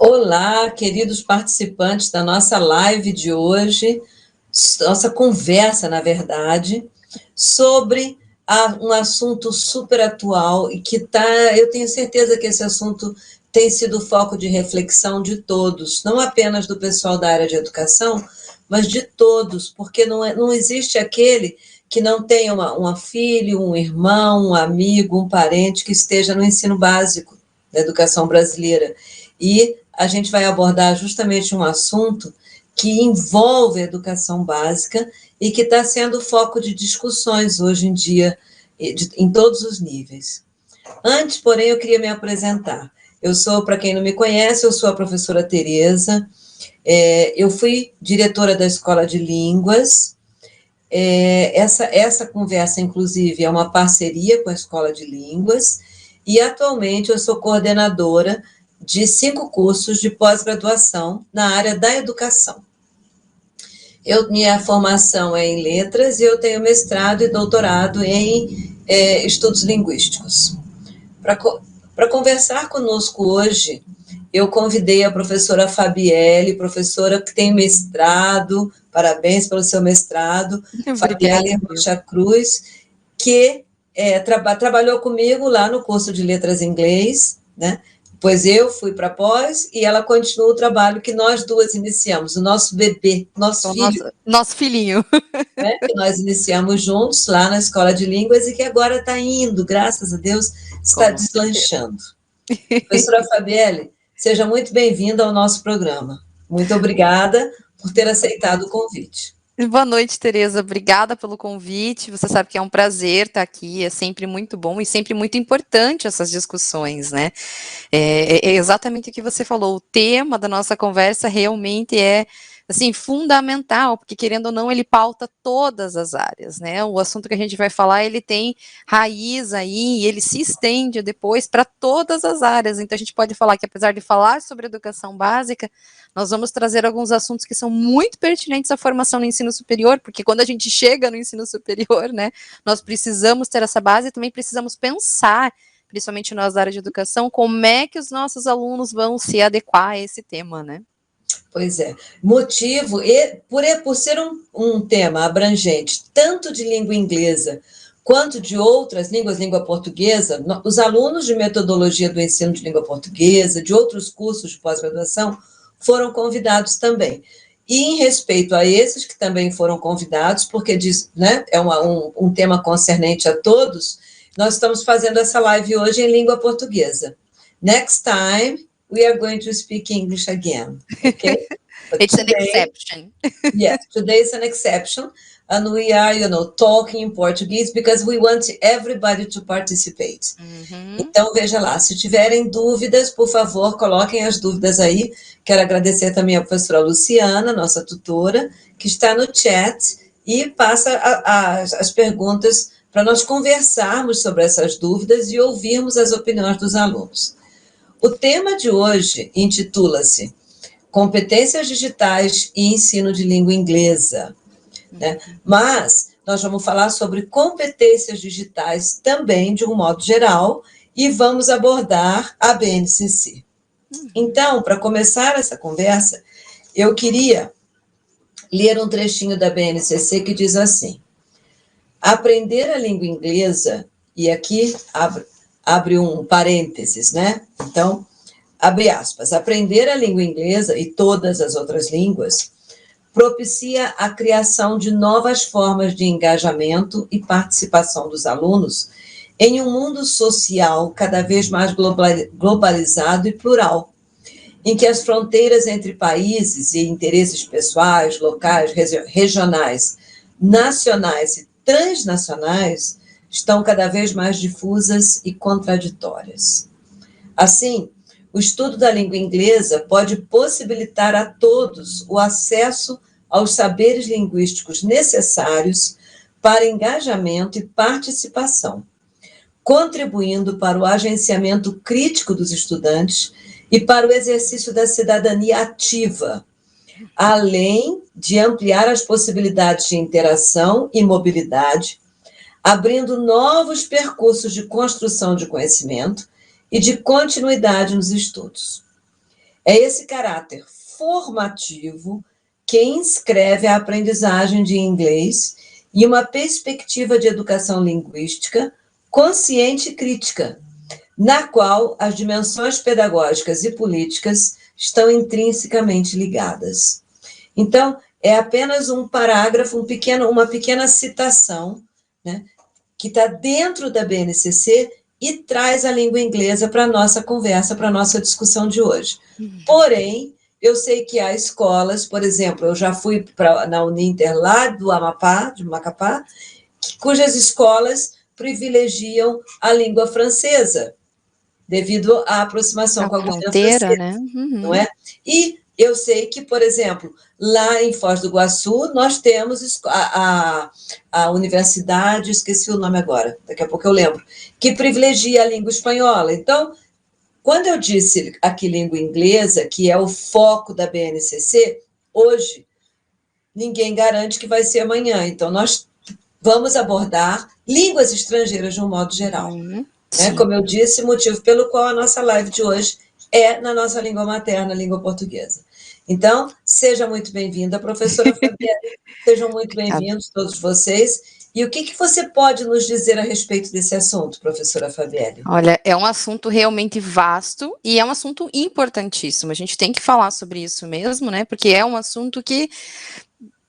Olá, queridos participantes da nossa live de hoje, nossa conversa, na verdade, sobre um assunto super atual e que eu tenho certeza que esse assunto tem sido foco de reflexão de todos, não apenas do pessoal da área de educação, mas de todos, porque não existe aquele que não tenha uma filho, um irmão, um amigo, um parente que esteja no ensino básico da educação brasileira. E a gente vai abordar justamente um assunto que envolve a educação básica e que está sendo foco de discussões hoje em dia, em todos os níveis. Antes, porém, eu queria me apresentar. Eu sou, para quem não me conhece, eu sou a professora Tereza, eu fui diretora da Escola de Línguas. Essa conversa, inclusive, é uma parceria com a Escola de Línguas, e atualmente eu sou coordenadora de 5 cursos de pós-graduação na área da educação. Minha formação é em letras e eu tenho mestrado e doutorado em estudos linguísticos. Para conversar conosco hoje, eu convidei a professora Fabielle, professora que tem mestrado, parabéns pelo seu mestrado, Fabielle Rocha Cruz, que trabalhou comigo lá no curso de letras em inglês, né? Depois eu fui para pós e ela continuou o trabalho que nós duas iniciamos, o nosso bebê, nosso filhinho. Né, que nós iniciamos juntos lá na Escola de Línguas e que agora está indo, graças a Deus, está deslanchando. Professora Fabielle, seja muito bem-vinda ao nosso programa. Muito obrigada por ter aceitado o convite. Boa noite, Tereza. Obrigada pelo convite. Você sabe que é um prazer estar aqui, é sempre muito bom e sempre muito importante essas discussões, né? É exatamente o que você falou. O tema da nossa conversa realmente é assim, fundamental, porque querendo ou não, ele pauta todas as áreas, né? O assunto que a gente vai falar, ele tem raiz aí, e ele se estende depois para todas as áreas. Então a gente pode falar que, apesar de falar sobre educação básica, nós vamos trazer alguns assuntos que são muito pertinentes à formação no ensino superior, porque quando a gente chega no ensino superior, né, nós precisamos ter essa base e também precisamos pensar, principalmente nós da área de educação, como é que os nossos alunos vão se adequar a esse tema, né? Pois é. Motivo, por ser um tema abrangente, tanto de língua inglesa quanto de outras línguas, língua portuguesa, os alunos de metodologia do ensino de língua portuguesa, de outros cursos de pós-graduação, foram convidados também. E em respeito a esses que também foram convidados, porque né, é um tema concernente a todos, nós estamos fazendo essa live hoje em língua portuguesa. Next time, we are going to speak English again, okay? But it's an exception. Yes, today is an exception, and we are, talking in Portuguese because we want everybody to participate. Uhum. Então, veja lá, se tiverem dúvidas, por favor, coloquem as dúvidas aí. Quero agradecer também à professora Luciana, nossa tutora, que está no chat e passa as perguntas para nós conversarmos sobre essas dúvidas e ouvirmos as opiniões dos alunos. O tema de hoje intitula-se Competências Digitais e Ensino de Língua Inglesa, né? Mas nós vamos falar sobre competências digitais também, de um modo geral, e vamos abordar a BNCC. Então, para começar essa conversa, eu queria ler um trechinho da BNCC que diz assim: aprender a língua inglesa, e aqui abre um parênteses, né? Então, abre aspas, aprender a língua inglesa e todas as outras línguas propicia a criação de novas formas de engajamento e participação dos alunos em um mundo social cada vez mais globalizado e plural, em que as fronteiras entre países e interesses pessoais, locais, regionais, nacionais e transnacionais estão cada vez mais difusas e contraditórias. Assim, o estudo da língua inglesa pode possibilitar a todos o acesso aos saberes linguísticos necessários para engajamento e participação, contribuindo para o agenciamento crítico dos estudantes e para o exercício da cidadania ativa, além de ampliar as possibilidades de interação e mobilidade, abrindo novos percursos de construção de conhecimento e de continuidade nos estudos. É esse caráter formativo que inscreve a aprendizagem de inglês em uma perspectiva de educação linguística consciente e crítica, na qual as dimensões pedagógicas e políticas estão intrinsecamente ligadas. Então, é apenas um parágrafo, uma pequena citação, né, que está dentro da BNCC e traz a língua inglesa para a nossa conversa, para a nossa discussão de hoje. Porém, eu sei que há escolas, por exemplo, eu já fui na Uninter lá do Amapá, de Macapá, cujas escolas privilegiam a língua francesa, devido à aproximação com a Guiana Francesa, né? Não é? E eu sei que, por exemplo, lá em Foz do Iguaçu, nós temos a universidade, esqueci o nome agora, daqui a pouco eu lembro, que privilegia a língua espanhola. Então, quando eu disse aqui língua inglesa, que é o foco da BNCC, hoje, ninguém garante que vai ser amanhã. Então, nós vamos abordar línguas estrangeiras de um modo geral. Como eu disse, motivo pelo qual a nossa live de hoje é na nossa língua materna, língua portuguesa. Então, seja muito bem-vinda, professora Fabielle, sejam muito bem-vindos todos vocês. E o que você pode nos dizer a respeito desse assunto, professora Fabielle? Olha, é um assunto realmente vasto e é um assunto importantíssimo. A gente tem que falar sobre isso mesmo, né? Porque é um assunto que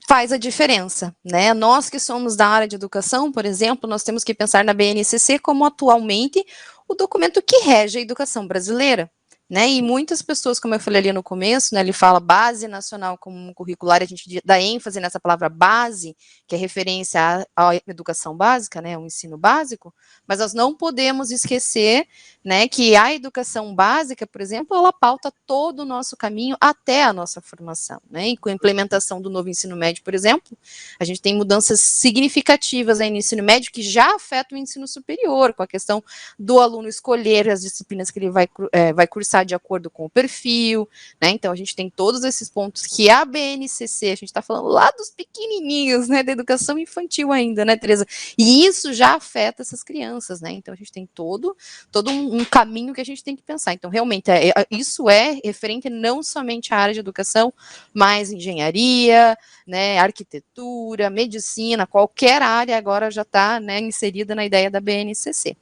faz a diferença, né? Nós que somos da área de educação, por exemplo, nós temos que pensar na BNCC como atualmente o documento que rege a educação brasileira, né? E muitas pessoas, como eu falei ali no começo, né, ele fala Base Nacional Comum Curricular, a gente dá ênfase nessa palavra base, que é referência à educação básica, né, ao ensino básico, mas nós não podemos esquecer, né, que a educação básica, por exemplo, ela pauta todo o nosso caminho até a nossa formação, né? E com a implementação do novo ensino médio, por exemplo, a gente tem mudanças significativas aí no ensino médio que já afetam o ensino superior, com a questão do aluno escolher as disciplinas que ele vai cursar de acordo com o perfil, né? Então a gente tem todos esses pontos que a BNCC, a gente está falando lá dos pequenininhos, né, da educação infantil ainda, né, Tereza? E isso já afeta essas crianças, né? Então a gente tem todo um caminho que a gente tem que pensar. Então realmente isso é referente não somente à área de educação, mas engenharia, né, arquitetura, medicina, qualquer área agora já está, né, inserida na ideia da BNCC.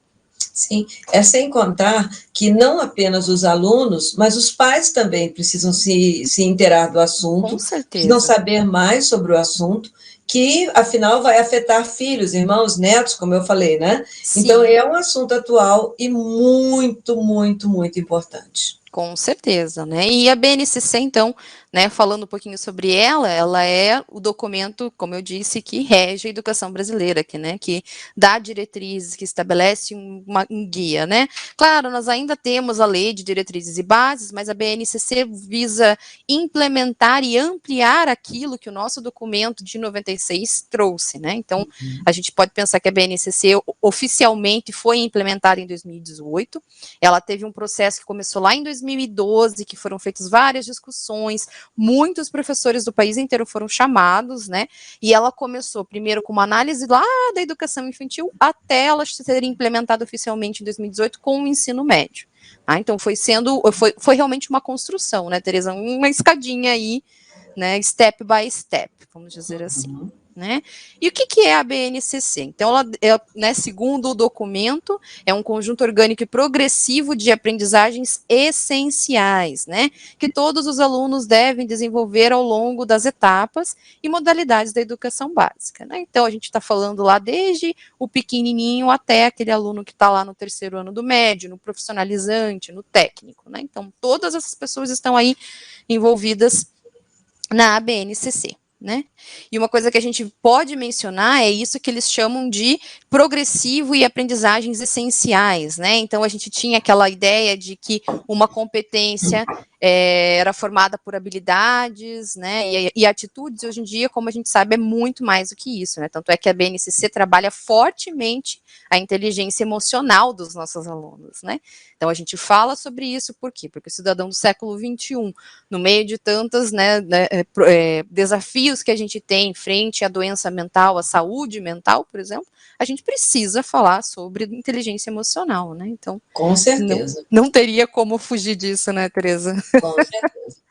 Sim, é sem contar que não apenas os alunos, mas os pais também precisam se inteirar do assunto, com certeza, precisam saber mais sobre o assunto, que afinal vai afetar filhos, irmãos, netos, como eu falei, né? Sim. Então é um assunto atual e muito, muito, muito importante. Com certeza, né? E a BNCC, então, né, falando um pouquinho sobre ela é o documento, como eu disse, que rege a educação brasileira, que dá diretrizes, que estabelece um guia, né? Claro, nós ainda temos a lei de diretrizes e bases, mas a BNCC visa implementar e ampliar aquilo que o nosso documento de 96 trouxe, né? Então, a gente pode pensar que a BNCC oficialmente foi implementada em 2018, ela teve um processo que começou lá em 2012, que foram feitas várias discussões, muitos professores do país inteiro foram chamados, né, e ela começou primeiro com uma análise lá da educação infantil, até ela ser implementada oficialmente em 2018 com o ensino médio. Então foi realmente uma construção, né, Tereza, uma escadinha aí, né, step by step, vamos dizer assim. Né? E o que é a BNCC? Então, ela né, segundo o documento, é um conjunto orgânico e progressivo de aprendizagens essenciais, né, que todos os alunos devem desenvolver ao longo das etapas e modalidades da educação básica. Né? Então, a gente está falando lá desde o pequenininho até aquele aluno que está lá no terceiro ano do médio, no profissionalizante, no técnico. Né? Então, todas essas pessoas estão aí envolvidas na BNCC. Né? E uma coisa que a gente pode mencionar é isso que eles chamam de progressivo e aprendizagens essenciais, né? Então a gente tinha aquela ideia de que uma competência era formada por habilidades, né? E atitudes, hoje em dia, como a gente sabe, é muito mais do que isso, né? Tanto é que a BNCC trabalha fortemente a inteligência emocional dos nossos alunos, né? Então a gente fala sobre isso, por quê? Porque o cidadão do século XXI, no meio de tantas, né, desafios que a gente tem frente à doença mental, à saúde mental, por exemplo, a gente precisa falar sobre inteligência emocional, né? Então, com certeza. Não teria como fugir disso, né, Tereza? Com certeza.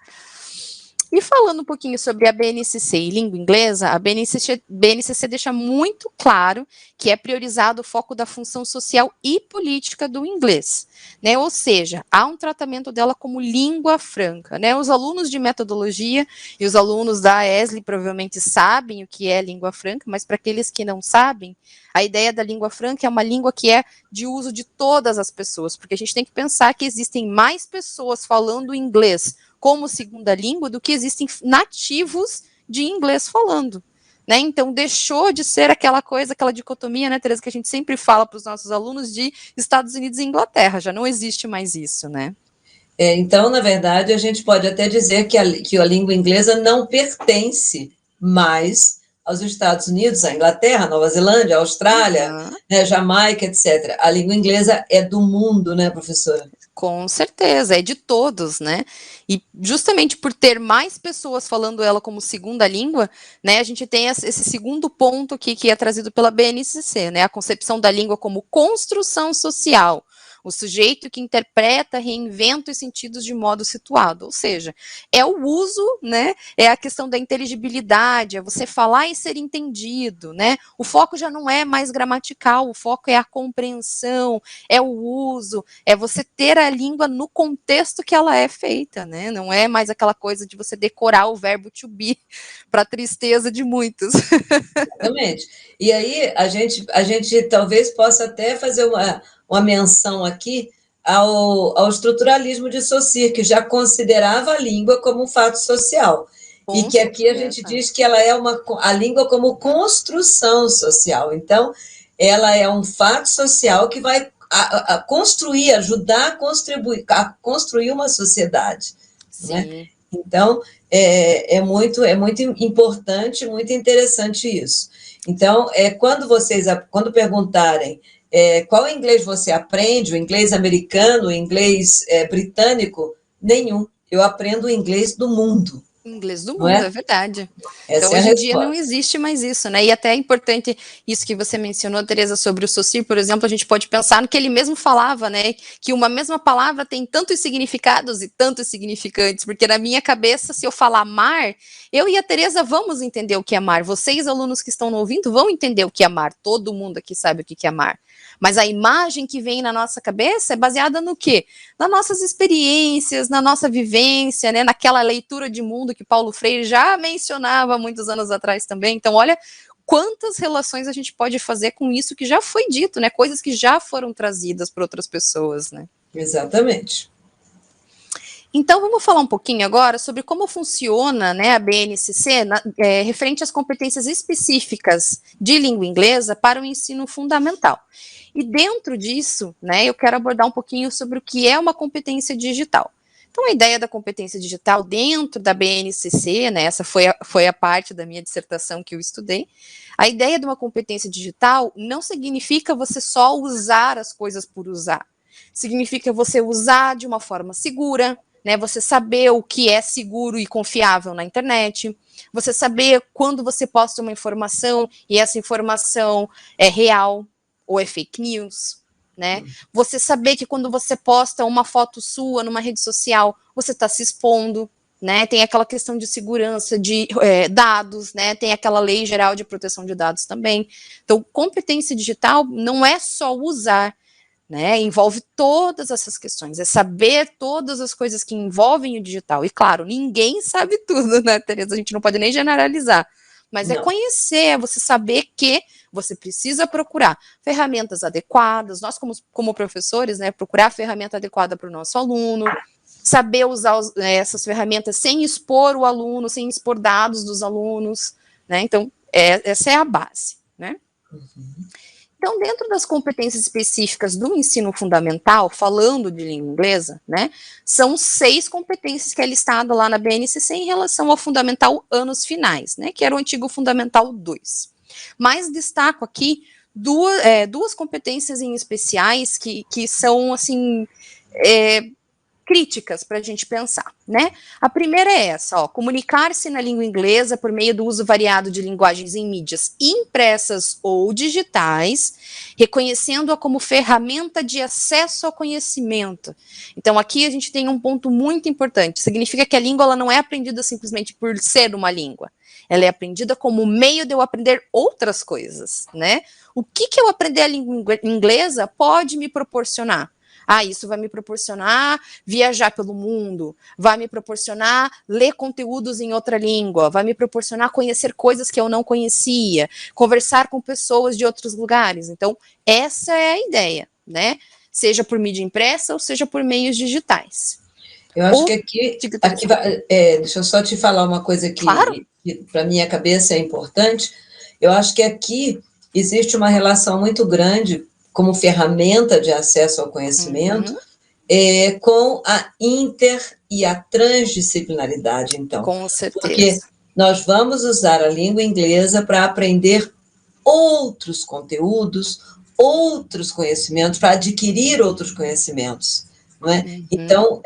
E falando um pouquinho sobre a BNCC e língua inglesa, a BNCC deixa muito claro que é priorizado o foco da função social e política do inglês, né? Ou seja, há um tratamento dela como língua franca, né? Os alunos de metodologia e os alunos da ESL provavelmente sabem o que é língua franca, mas para aqueles que não sabem, a ideia da língua franca é uma língua que é de uso de todas as pessoas, porque a gente tem que pensar que existem mais pessoas falando inglês como segunda língua do que existem nativos de inglês falando, né? Então deixou de ser aquela coisa, aquela dicotomia, né, Teresa, que a gente sempre fala para os nossos alunos de Estados Unidos e Inglaterra, já não existe mais isso, né? Então, na verdade, a gente pode até dizer que a língua inglesa não pertence mais aos Estados Unidos, à Inglaterra, Nova Zelândia, Austrália, né, Jamaica, etc. A língua inglesa é do mundo, né, professora? Com certeza, é de todos, né? E justamente por ter mais pessoas falando ela como segunda língua, né, a gente tem esse segundo ponto aqui que é trazido pela BNCC, né? A concepção da língua como construção social. O sujeito que interpreta, reinventa os sentidos de modo situado, ou seja, é o uso, né? É a questão da inteligibilidade, é você falar e ser entendido, né? O foco já não é mais gramatical, o foco é a compreensão, é o uso, é você ter a língua no contexto que ela é feita, né? Não é mais aquela coisa de você decorar o verbo to be, para tristeza de muitos. Exatamente. E aí a gente talvez possa até fazer uma menção aqui ao estruturalismo de Saussure, que já considerava a língua como um fato social. E Com que aqui a gente certeza. diz que ela é a língua como construção social. Então, ela é um fato social que vai a construir, ajudar a construir uma sociedade. Né? Sim. Então, é muito importante, muito interessante isso. Então, quando perguntarem qual inglês você aprende, o inglês americano, o inglês britânico, nenhum. Eu aprendo o inglês do mundo, Inglês do não mundo, é? é verdade. Então, Essa é a hoje em dia não resposta. existe mais isso, né? E até é importante isso que você mencionou, Teresa, sobre o Saussure, por exemplo, a gente pode pensar no que ele mesmo falava, né? Que uma mesma palavra tem tantos significados e tantos significantes, porque na minha cabeça, se eu falar mar, eu e a Teresa vamos entender o que é mar. Vocês, alunos que estão ouvindo, vão entender o que é mar. Todo mundo aqui sabe o que é mar. Mas a imagem que vem na nossa cabeça é baseada no quê? Nas nossas experiências, na nossa vivência, né? Naquela leitura de mundo que Paulo Freire já mencionava muitos anos atrás também. Então, olha quantas relações a gente pode fazer com isso que já foi dito, né? Coisas que já foram trazidas por outras pessoas, né? Exatamente. Então, vamos falar um pouquinho agora sobre como funciona, né, a BNCC referente às competências específicas de língua inglesa para o ensino fundamental. E dentro disso, né, eu quero abordar um pouquinho sobre o que é uma competência digital. Então, a ideia da competência digital dentro da BNCC, né, essa foi a parte da minha dissertação que eu estudei. A ideia de uma competência digital não significa você só usar as coisas por usar. Significa você usar de uma forma segura, né, você saber o que é seguro e confiável na internet, você saber quando você posta uma informação e essa informação é real ou é fake news, né? Você saber que quando você posta uma foto sua numa rede social, você está se expondo, né? Tem aquela questão de segurança de dados, né? Tem aquela lei geral de proteção de dados também. Então, competência digital não é só usar, né, envolve todas essas questões, é saber todas as coisas que envolvem o digital. E claro, ninguém sabe tudo, né, Teresa? A gente não pode nem generalizar. Mas é Não. conhecer, é você saber que você precisa procurar ferramentas adequadas, nós como professores, né, procurar a ferramenta adequada para o nosso aluno, saber usar essas ferramentas sem expor o aluno, sem expor dados dos alunos, né? Então, essa é a base, né? Então, dentro das competências específicas do ensino fundamental, falando de língua inglesa, né, são 6 competências que é listada lá na BNCC em relação ao fundamental anos finais, né, que era o antigo fundamental 2. Mas destaco aqui duas competências em especiais que são, assim, críticas para a gente pensar, né? A primeira é essa, ó, comunicar-se na língua inglesa por meio do uso variado de linguagens em mídias impressas ou digitais, reconhecendo-a como ferramenta de acesso ao conhecimento. Então, aqui a gente tem um ponto muito importante, significa que a língua ela não é aprendida simplesmente por ser uma língua, ela é aprendida como meio de eu aprender outras coisas, né? O que eu aprender a língua inglesa pode me proporcionar? Isso vai me proporcionar viajar pelo mundo, vai me proporcionar ler conteúdos em outra língua, vai me proporcionar conhecer coisas que eu não conhecia, conversar com pessoas de outros lugares. Então, essa é a ideia, né? Seja por mídia impressa ou seja por meios digitais. Eu acho que aqui deixa eu só te falar uma coisa claro, que para minha cabeça é importante. Eu acho que aqui existe uma relação muito grande como ferramenta de acesso ao conhecimento, com a e a transdisciplinaridade, então. Com certeza. Porque nós vamos usar a língua inglesa para aprender outros conteúdos, outros conhecimentos, para adquirir outros conhecimentos. Não é? Então,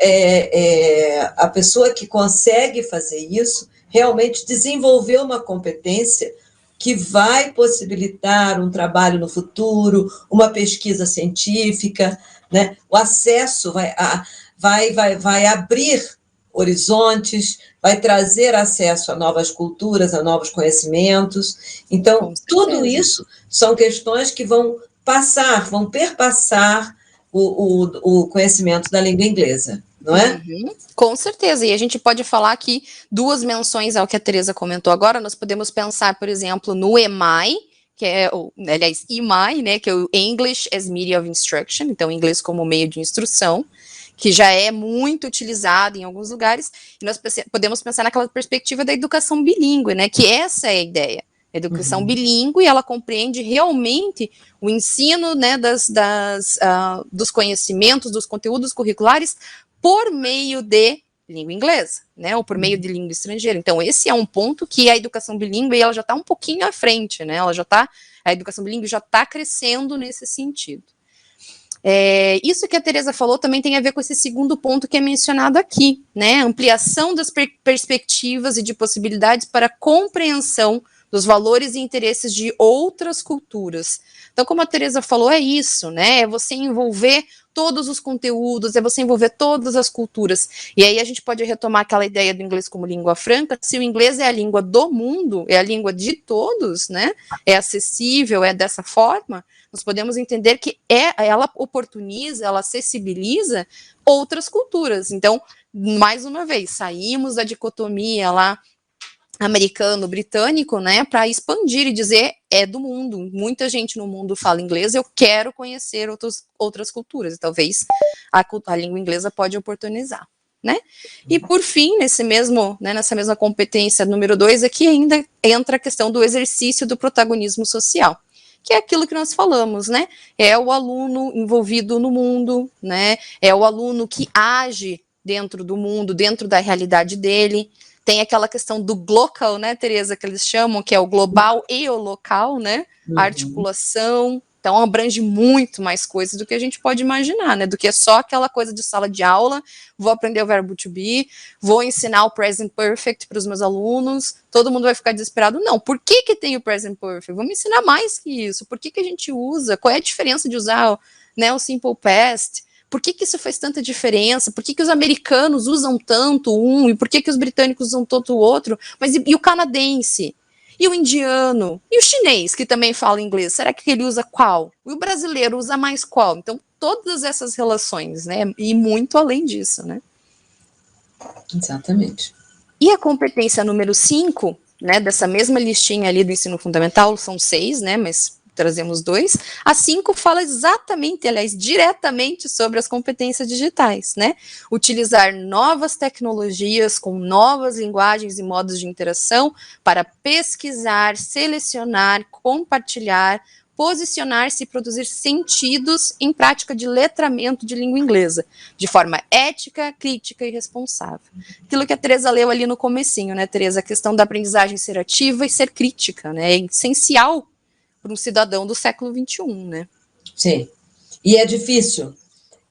a pessoa que consegue fazer isso realmente desenvolveu uma competência que vai possibilitar um trabalho no futuro, uma pesquisa científica, né? O acesso vai abrir horizontes, vai trazer acesso a novas culturas, a novos conhecimentos. Então, tudo isso são questões que vão perpassar o conhecimento da língua inglesa, não é? Com certeza, e a gente pode falar aqui duas menções ao que a Teresa comentou agora, nós podemos pensar, por exemplo, no EMI, que é, aliás, EMI, né, que é o English as Media of Instruction, então inglês como meio de instrução, que já é muito utilizado em alguns lugares, e nós podemos pensar naquela perspectiva da educação bilíngue, né, que essa é a ideia. Educação bilíngue, ela compreende realmente o ensino, né, dos conhecimentos, dos conteúdos curriculares por meio de língua inglesa, né, ou por meio de língua estrangeira. Então, esse é um ponto que a educação bilíngue, ela já está um pouquinho à frente, né, a educação bilíngue já está crescendo nesse sentido. Isso que a Teresa falou também tem a ver com esse segundo ponto que é mencionado aqui, né, ampliação das perspectivas e de possibilidades para a compreensão dos valores e interesses de outras culturas. Então, como a Teresa falou, é isso, né? É você envolver todos os conteúdos, é você envolver todas as culturas. E aí a gente pode retomar aquela ideia do inglês como língua franca. Se o inglês é a língua do mundo, é a língua de todos, né? É acessível, é dessa forma, nós podemos entender que ela oportuniza, ela acessibiliza outras culturas. Então, mais uma vez, saímos da dicotomia lá americano-britânico, né, para expandir e dizer é do mundo. Muita gente no mundo fala inglês, eu quero conhecer outras culturas, e talvez a língua inglesa pode oportunizar, né? E por fim, nessa mesma competência número 2, aqui ainda entra a questão do exercício do protagonismo social, que é aquilo que nós falamos, né? É o aluno envolvido no mundo, né? É o aluno que age dentro do mundo, dentro da realidade dele. Tem aquela questão do glocal, né, Teresa, que eles chamam, que é o global e o local, né, a articulação, então abrange muito mais coisas do que a gente pode imaginar, né, do que só aquela coisa de sala de aula, vou aprender o verbo to be, vou ensinar o present perfect para os meus alunos, todo mundo vai ficar desesperado, não, por que tem o present perfect? Vamos ensinar mais que isso, por que a gente usa, qual é a diferença de usar, né, o simple past? Por que isso faz tanta diferença? Por que os americanos usam tanto um? E por que os britânicos usam tanto o outro? Mas e o canadense? E o indiano? E o chinês, que também fala inglês? Será que ele usa qual? E o brasileiro usa mais qual? Então, todas essas relações, né? E muito além disso, né? Exatamente. E a competência número 5, né? Dessa mesma listinha ali do ensino fundamental, são 6, né? Mas trazemos 2, a 5 fala exatamente, aliás, diretamente sobre as competências digitais, né? Utilizar novas tecnologias com novas linguagens e modos de interação para pesquisar, selecionar, compartilhar, posicionar-se e produzir sentidos em prática de letramento de língua inglesa, de forma ética, crítica e responsável. Aquilo que a Teresa leu ali no comecinho, né, Teresa? A questão da aprendizagem ser ativa e ser crítica, né? É essencial para um cidadão do século XXI, né? Sim. E é difícil.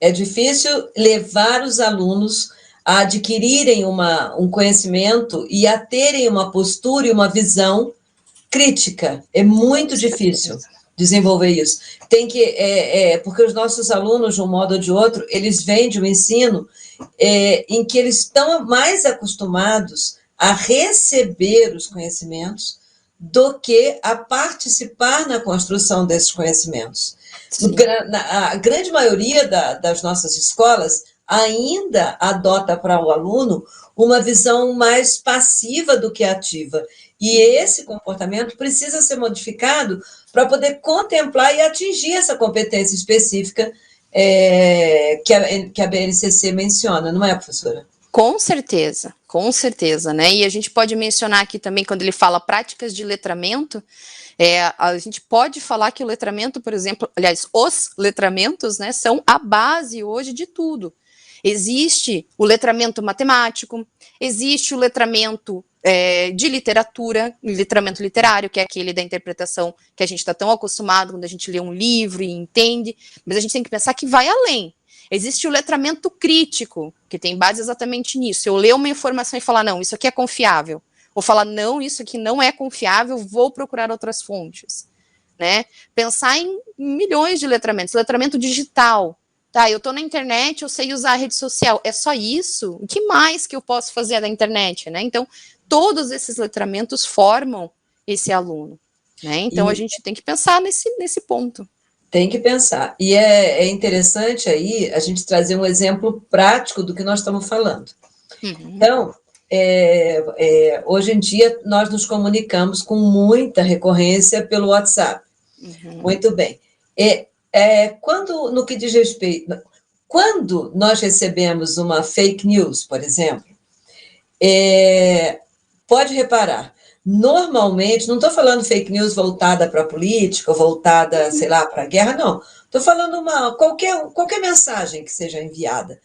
É difícil levar os alunos a adquirirem um conhecimento e a terem uma postura e uma visão crítica. É muito difícil desenvolver isso. Tem que, porque os nossos alunos, de um modo ou de outro, eles vêm de um ensino em que eles estão mais acostumados a receber os conhecimentos do que a participar na construção desses conhecimentos. A grande maioria das nossas escolas ainda adota para o aluno uma visão mais passiva do que ativa. E esse comportamento precisa ser modificado para poder contemplar e atingir essa competência específica que a BNCC menciona, não é, professora? Com certeza, né? E a gente pode mencionar aqui também, quando ele fala práticas de letramento, a gente pode falar que o letramento, por exemplo, aliás, os letramentos, né, são a base hoje de tudo. Existe o letramento matemático, existe o letramento de literatura, letramento literário, que é aquele da interpretação que a gente está tão acostumado quando a gente lê um livro e entende, mas a gente tem que pensar que vai além. Existe o letramento crítico, que tem base exatamente nisso. Eu ler uma informação e falar, não, isso aqui é confiável. Ou falar, não, isso aqui não é confiável, vou procurar outras fontes. Né? Pensar em milhões de letramentos. Letramento digital. Tá, eu estou na internet, eu sei usar a rede social. É só isso? O que mais que eu posso fazer na internet? Né? Então, todos esses letramentos formam esse aluno. Né? Então, a gente tem que pensar nesse ponto. Tem que pensar. E é interessante aí a gente trazer um exemplo prático do que nós estamos falando. Uhum. Então, hoje em dia, nós nos comunicamos com muita recorrência pelo WhatsApp. Uhum. Muito bem. Quando, no que diz respeito... Quando nós recebemos uma fake news, por exemplo, pode reparar, normalmente, não estou falando fake news voltada para a política, voltada, sei lá, para a guerra, não. Estou falando qualquer mensagem que seja enviada.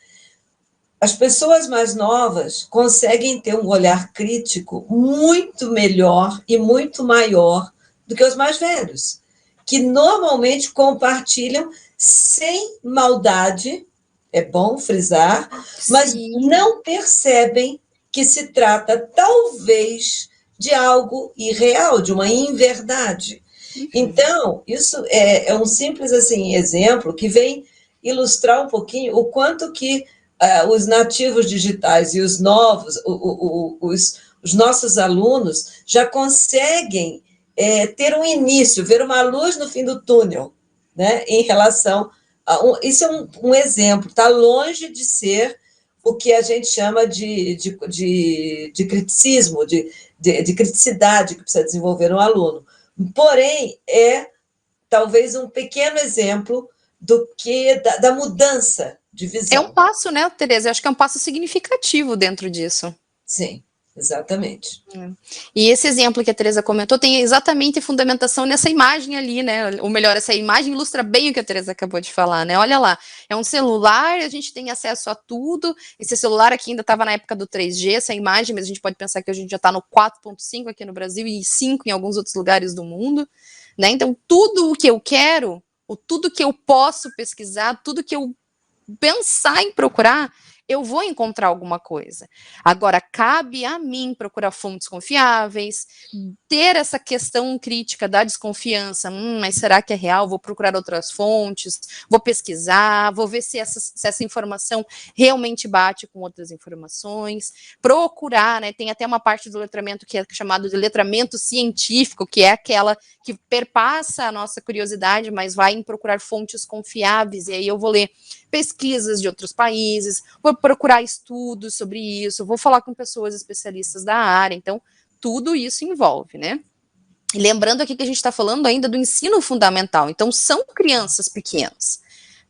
As pessoas mais novas conseguem ter um olhar crítico muito melhor e muito maior do que os mais velhos, que normalmente compartilham sem maldade, é bom frisar, mas não percebem que se trata, talvez, de algo irreal, de uma inverdade. Então, isso é um simples assim, exemplo que vem ilustrar um pouquinho o quanto que os nativos digitais e os novos, os nossos alunos já conseguem ter um início, ver uma luz no fim do túnel, né, em relação a... Isso é um exemplo, está longe de ser o que a gente chama de criticismo, de criticidade que precisa desenvolver um aluno. Porém, talvez um pequeno exemplo da mudança de visão. É um passo, né, Tereza? Eu acho que é um passo significativo dentro disso. Sim, exatamente. E esse exemplo que a Tereza comentou tem exatamente fundamentação nessa imagem ali, né? Ou melhor, essa imagem ilustra bem o que a Tereza acabou de falar, né? Olha lá, é um celular, a gente tem acesso a tudo. Esse celular aqui ainda estava na época do 3G, essa imagem, mas a gente pode pensar que a gente já está no 4.5 aqui no Brasil e 5 em alguns outros lugares do mundo, né? Então, tudo o que eu quero, ou tudo que eu posso pesquisar, tudo que eu pensar em procurar, eu vou encontrar alguma coisa. Agora, cabe a mim procurar fontes confiáveis, ter essa questão crítica da desconfiança, mas será que é real? Vou procurar outras fontes, vou pesquisar, vou ver se essa informação realmente bate com outras informações, procurar, né, tem até uma parte do letramento que é chamado de letramento científico, que é aquela que perpassa a nossa curiosidade, mas vai em procurar fontes confiáveis, e aí eu vou ler pesquisas de outros países, vou procurar estudos sobre isso, vou falar com pessoas especialistas da área, então tudo isso envolve, né? E lembrando aqui que a gente está falando ainda do ensino fundamental, então são crianças pequenas.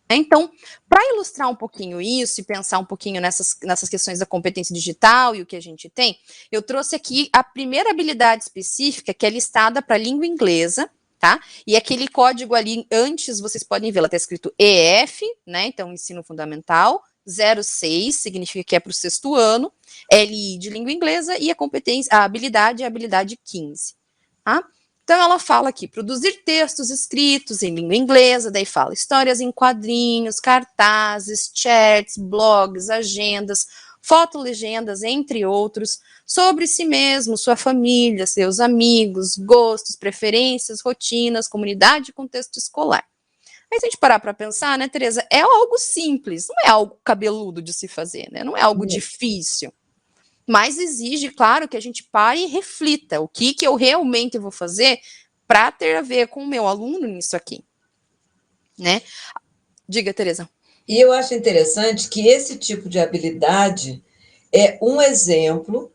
Então, para ilustrar um pouquinho isso e pensar um pouquinho nessas questões da competência digital e o que a gente tem, eu trouxe aqui a primeira habilidade específica que é listada para a língua inglesa, tá? E aquele código ali antes, vocês podem ver, ela está escrito EF, né? Então, ensino fundamental, 06, significa que é para o 6º ano, LI de língua inglesa, e a habilidade é a habilidade 15, tá? Então, ela fala aqui, produzir textos escritos em língua inglesa, daí fala histórias em quadrinhos, cartazes, chats, blogs, agendas, fotolegendas, entre outros, sobre si mesmo, sua família, seus amigos, gostos, preferências, rotinas, comunidade e contexto escolar. Aí, se a gente parar para pensar, né, Tereza, é algo simples, não é algo cabeludo de se fazer, né? Não é algo difícil. Mas exige, claro, que a gente pare e reflita o que eu realmente vou fazer para ter a ver com o meu aluno nisso aqui, né? Diga, Tereza. E eu acho interessante que esse tipo de habilidade é um exemplo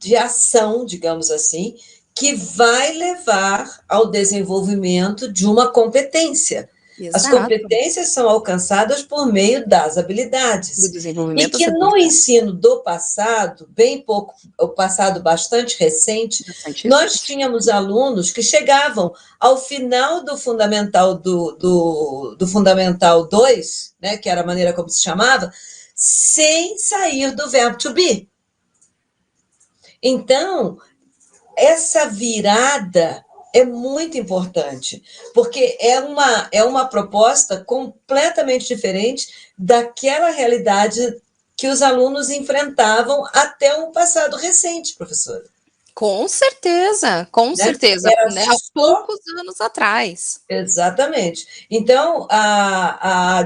de ação, digamos assim, que vai levar ao desenvolvimento de uma competência. Exato. As competências são alcançadas por meio das habilidades. Do desenvolvimento. E que no ensino do passado, bem pouco, o passado bastante recente, nós tínhamos alunos que chegavam ao final do Fundamental do Fundamental 2, né, que era a maneira como se chamava, sem sair do verbo to be. Então, essa virada é muito importante, porque é uma proposta completamente diferente daquela realidade que os alunos enfrentavam até um passado recente, professora. Com certeza, com certeza, né? Há poucos anos atrás. Exatamente. Então,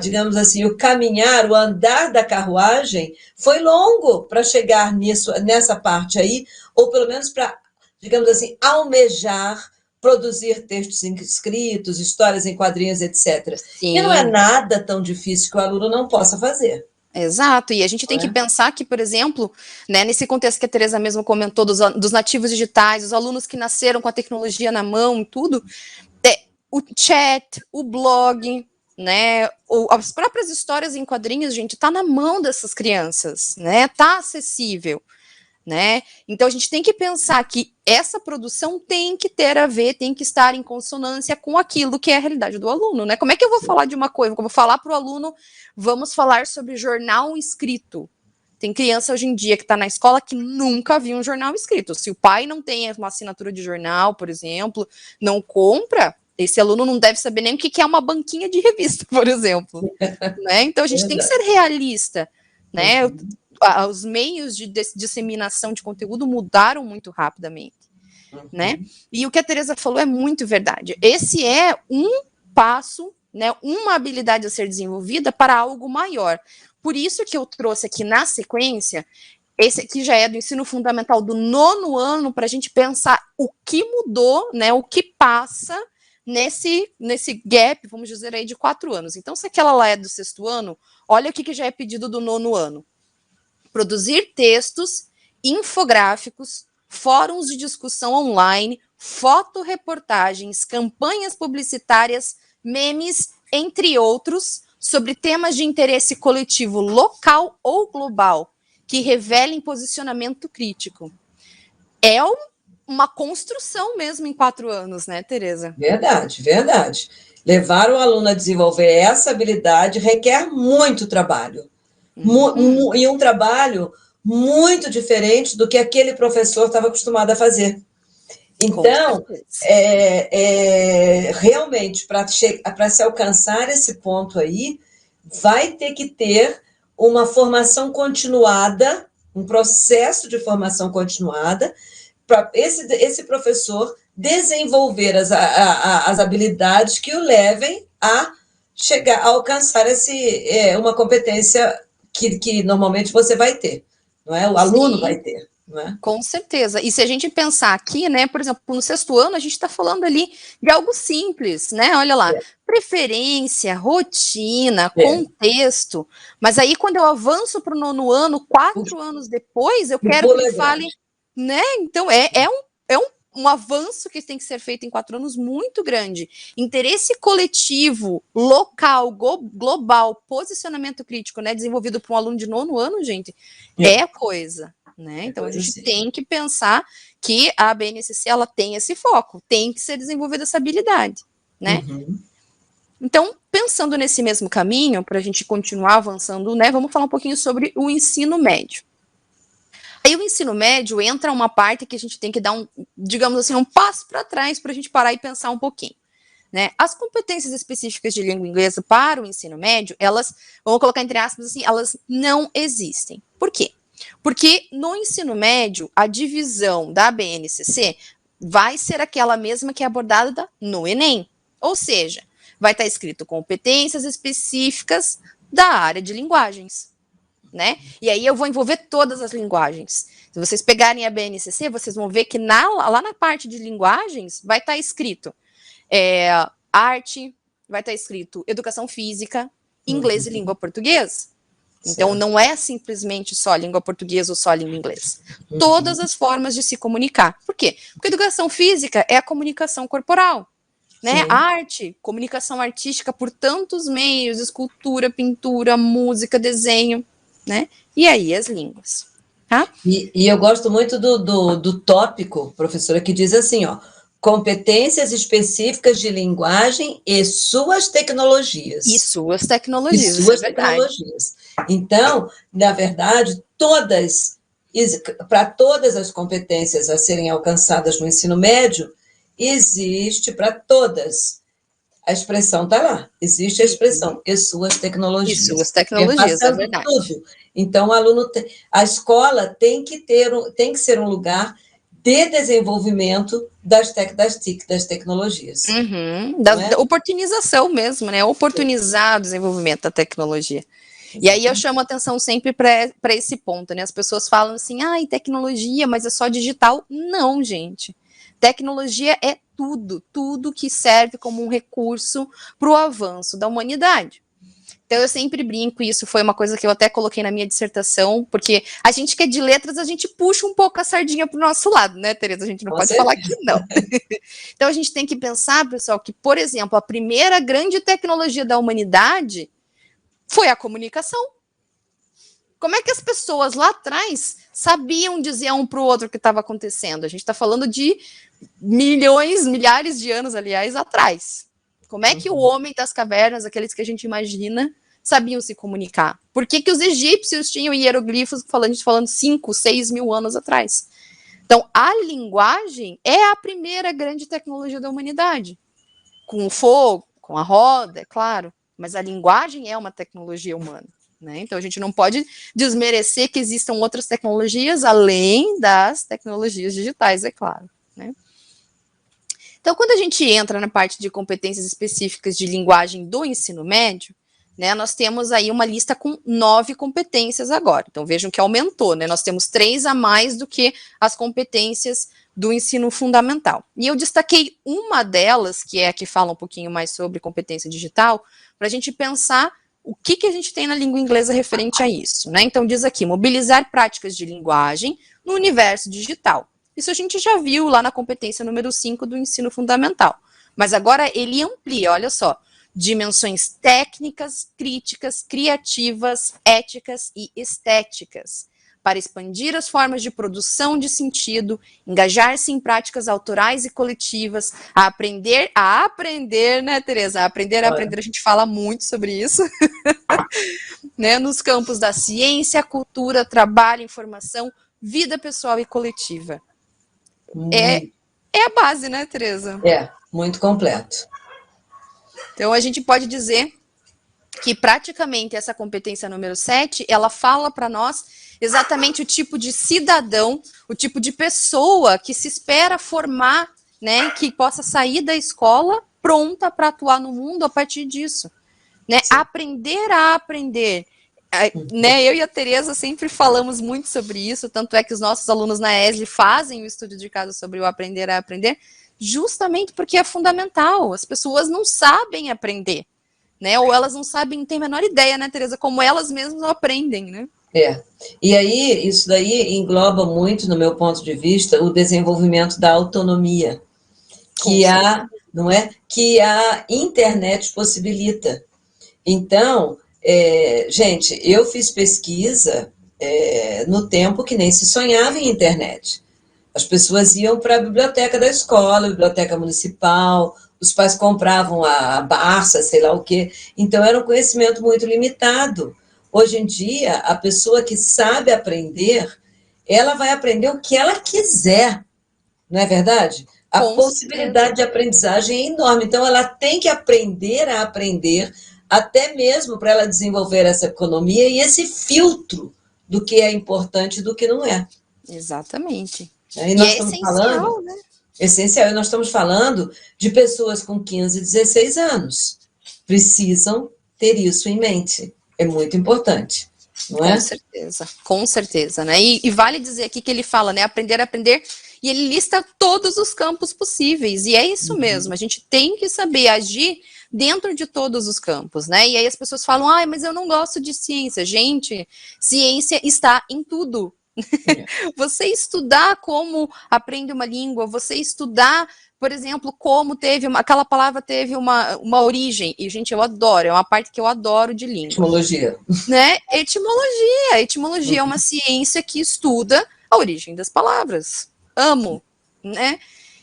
digamos assim, o caminhar, o andar da carruagem foi longo para chegar nessa parte aí, ou pelo menos para, digamos assim, almejar produzir textos escritos, histórias em quadrinhos, etc. Sim. E não é nada tão difícil que o aluno não possa fazer. Exato, e a gente tem que pensar que, por exemplo, né, nesse contexto que a Tereza mesmo comentou, dos nativos digitais, os alunos que nasceram com a tecnologia na mão e tudo, o chat, o blog, né, as próprias histórias em quadrinhos, gente, tá na mão dessas crianças, né, tá acessível. Né? Então a gente tem que pensar que essa produção tem que ter a ver, tem que estar em consonância com aquilo que é a realidade do aluno, né? Como é que eu vou falar de uma coisa? Como eu vou falar para o aluno, vamos falar sobre jornal escrito. Tem criança hoje em dia que está na escola que nunca viu um jornal escrito. Se o pai não tem uma assinatura de jornal, por exemplo, não compra, esse aluno não deve saber nem o que é uma banquinha de revista, por exemplo. Né? Então a gente tem que ser realista, né? Os meios de disseminação de conteúdo mudaram muito rapidamente, né? E o que a Tereza falou é muito verdade. Esse é um passo, né, uma habilidade a ser desenvolvida para algo maior. Por isso que eu trouxe aqui na sequência, esse aqui já é do ensino fundamental do 9º ano, para a gente pensar o que mudou, né, o que passa nesse gap, vamos dizer aí, de 4 anos. Então, se aquela lá é do 6º ano, olha o que já é pedido do 9º ano. Produzir textos, infográficos, fóruns de discussão online, fotoreportagens, campanhas publicitárias, memes, entre outros, sobre temas de interesse coletivo local ou global, que revelem posicionamento crítico. É uma construção mesmo em 4 anos, né, Tereza? Verdade, verdade. Levar o aluno a desenvolver essa habilidade requer muito trabalho. E um trabalho muito diferente do que aquele professor estava acostumado a fazer. Então, realmente, para se alcançar esse ponto aí, vai ter que ter uma formação continuada, um processo de formação continuada, para esse professor desenvolver as habilidades que o levem a chegar a alcançar uma competência que normalmente você vai ter, não é? O aluno vai ter, não é? Com certeza. E se a gente pensar aqui, né, por exemplo, no 6º ano, a gente está falando ali de algo simples, né? Olha lá, preferência, rotina, contexto. Mas aí, quando eu avanço para o 9º ano, 4 anos depois, eu quero que ele fale, né? Então, um avanço que tem que ser feito em 4 anos muito grande. Interesse coletivo, local, global, posicionamento crítico, né? Desenvolvido por um aluno de 9º ano, gente, é coisa. Né? Então, a gente tem que pensar que a BNCC ela tem esse foco, tem que ser desenvolvida essa habilidade. Né? Então, pensando nesse mesmo caminho, para a gente continuar avançando, né, vamos falar um pouquinho sobre o ensino médio. Aí o ensino médio entra uma parte que a gente tem que dar digamos assim, um passo para trás para a gente parar e pensar um pouquinho. Né? As competências específicas de língua inglesa para o ensino médio, elas, vamos colocar entre aspas assim, elas não existem. Por quê? Porque no ensino médio, a divisão da BNCC vai ser aquela mesma que é abordada no Enem. Ou seja, vai estar escrito competências específicas da área de linguagens. Né? E aí eu vou envolver todas as linguagens. Se vocês pegarem a BNCC, vocês vão ver que lá na parte de linguagens vai estar escrito arte, vai estar escrito educação física, inglês e língua portuguesa. Então, não é simplesmente só língua portuguesa ou só língua inglesa. Todas as formas de se comunicar. Por quê? Porque educação física é a comunicação corporal. Né? Arte, comunicação artística por tantos meios, escultura, pintura, música, desenho, né? E aí as línguas. Tá? E eu gosto muito do tópico, professora, que diz assim, ó, competências específicas de linguagem e suas tecnologias. E suas tecnologias. E suas tecnologias. Então, na verdade, para todas as competências a serem alcançadas no ensino médio, existe para todas. A expressão está lá. Existe a expressão e suas tecnologias. E suas tecnologias, é verdade. Tudo. Então, a escola tem que ser um lugar de desenvolvimento das tecnologias. Da oportunização mesmo, né? Oportunizar o desenvolvimento da tecnologia. E aí eu chamo a atenção sempre para esse ponto, né? As pessoas falam assim, tecnologia, mas é só digital. Não, gente. Tecnologia é tudo que serve como um recurso para o avanço da humanidade. Então, eu sempre brinco, e isso foi uma coisa que eu até coloquei na minha dissertação, porque a gente que é de letras, a gente puxa um pouco a sardinha para o nosso lado, né, Tereza? A gente não pode falar que não. Então, a gente tem que pensar, pessoal, que, por exemplo, a primeira grande tecnologia da humanidade foi a comunicação. Como é que as pessoas lá atrás sabiam dizer um para o outro o que estava acontecendo? A gente está falando de milhares de anos, aliás, atrás. Como é que o homem das cavernas, aqueles que a gente imagina, sabiam se comunicar? Por que os egípcios tinham hieroglifos falando 5, 6 mil anos atrás? Então, a linguagem é a primeira grande tecnologia da humanidade. Com o fogo, com a roda, é claro, mas a linguagem é uma tecnologia humana. Né? Então, a gente não pode desmerecer que existam outras tecnologias além das tecnologias digitais, é claro. Né? Então, quando a gente entra na parte de competências específicas de linguagem do ensino médio, né, nós temos aí uma lista com 9 competências agora. Então, vejam que aumentou, né? Nós temos 3 a mais do que as competências do ensino fundamental. E eu destaquei uma delas, que é a que fala um pouquinho mais sobre competência digital, para a gente pensar o que a gente tem na língua inglesa referente a isso, né? Então, diz aqui, mobilizar práticas de linguagem no universo digital. Isso a gente já viu lá na competência número 5 do ensino fundamental. Mas agora ele amplia, olha só, dimensões técnicas, críticas, criativas, éticas e estéticas, para expandir as formas de produção de sentido, engajar-se em práticas autorais e coletivas, a aprender, né, Tereza? A aprender, a gente fala muito sobre isso, né, nos campos da ciência, cultura, trabalho, informação, vida pessoal e coletiva. É a base, né, Tereza? É, muito completo. Então, a gente pode dizer que praticamente essa competência número 7, ela fala para nós exatamente o tipo de cidadão, o tipo de pessoa que se espera formar, né, que possa sair da escola pronta para atuar no mundo a partir disso. Né? Aprender a aprender. Né, eu e a Tereza sempre falamos muito sobre isso, tanto é que os nossos alunos na ESL fazem o estudo de caso sobre o aprender a aprender, justamente porque é fundamental. As pessoas não sabem aprender, né? Ou elas não sabem, não têm a menor ideia, né, Tereza, como elas mesmas aprendem, né? E aí, isso daí engloba muito, no meu ponto de vista, o desenvolvimento da autonomia, que que a internet possibilita. Então, gente, eu fiz pesquisa no tempo que nem se sonhava em internet. As pessoas iam para a biblioteca da escola, biblioteca municipal, os pais compravam a Barça, sei lá o quê. Então, era um conhecimento muito limitado. Hoje em dia, a pessoa que sabe aprender, ela vai aprender o que ela quiser, não é verdade? A Com possibilidade de aprendizagem é enorme. Então, ela tem que aprender a aprender, até mesmo para ela desenvolver essa economia e esse filtro do que é importante e do que não é. Exatamente. E E nós é estamos essencial, falando, né? essencial, e nós estamos falando de pessoas com 15, 16 anos. Precisam ter isso em mente. É muito importante, não é? Com certeza, né? E vale dizer aqui que ele fala, né? Aprender a aprender, e ele lista todos os campos possíveis, e é isso mesmo, a gente tem que saber agir dentro de todos os campos, né? E aí as pessoas falam, ai, mas eu não gosto de ciência. Gente, ciência está em tudo. Você estudar como aprende uma língua, você estudar, por exemplo, como aquela palavra teve uma origem, e, gente, eu adoro, é uma parte que eu adoro de língua. Etimologia. Né? Etimologia. Etimologia é uma ciência que estuda a origem das palavras. Amo, né?